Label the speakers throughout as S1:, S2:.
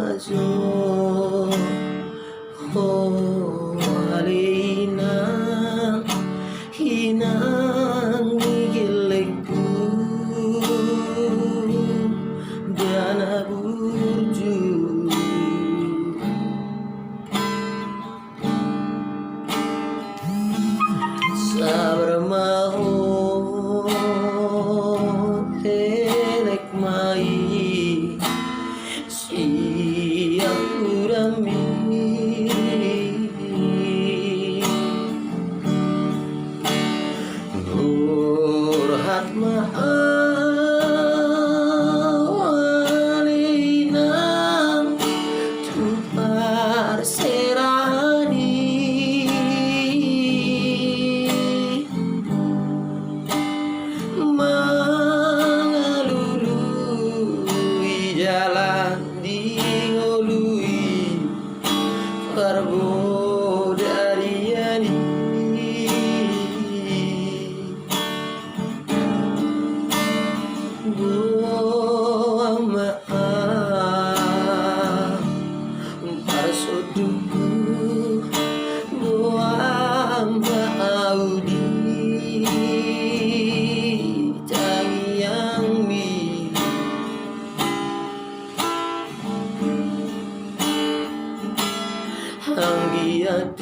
S1: wajo alina hinang gilekku dana burju sabar mau helek mai siampudan nurhat ma'awalinang tupar serani mengalului jalan dingolui karbo dari yani doa maaf parsoduku doa maudi yang mi Anggiat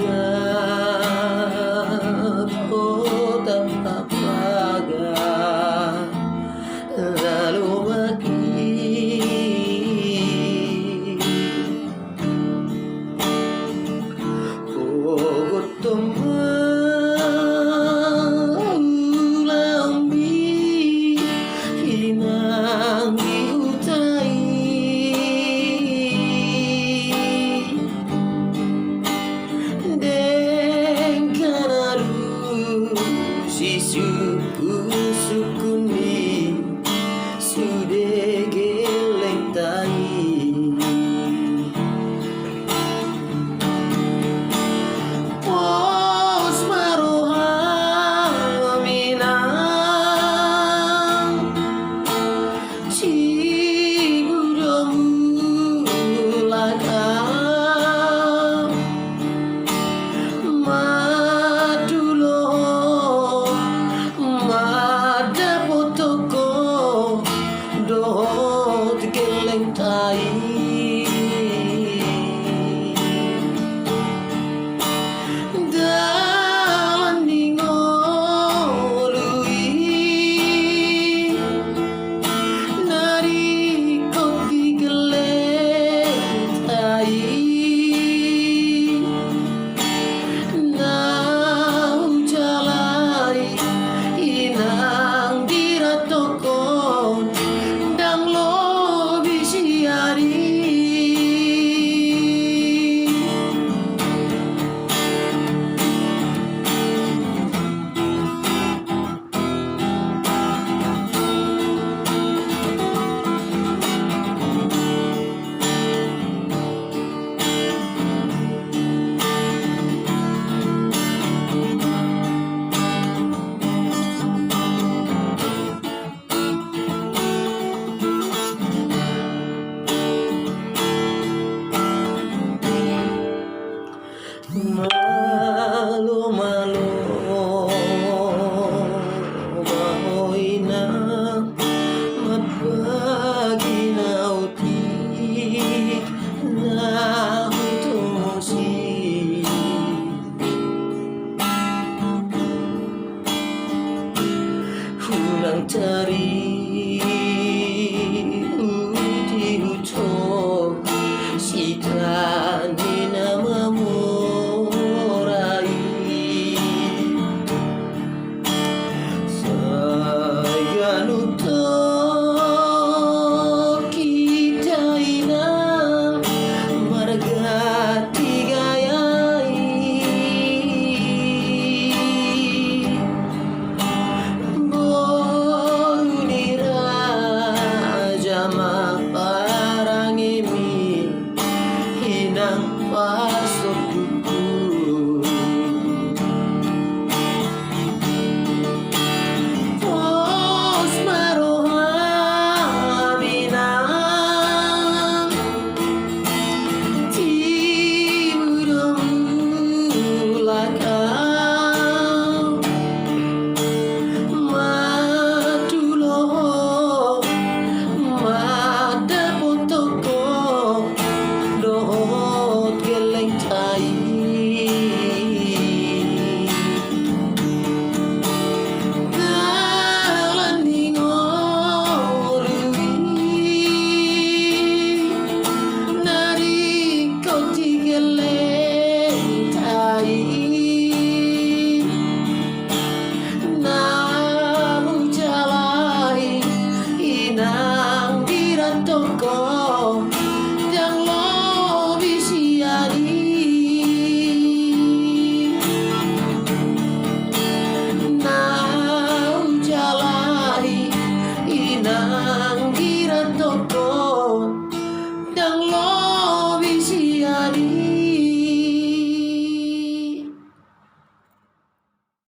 S1: kota papaga lalu bagi ulambi hinang diutai sukuni sudah geleng tai pos maroha minang cibudomu lakam madulo ada potoko dohot geleng tai dalam dingolui nari kopi geleng tai nau jalai inang diratokon dang lo bisiari nang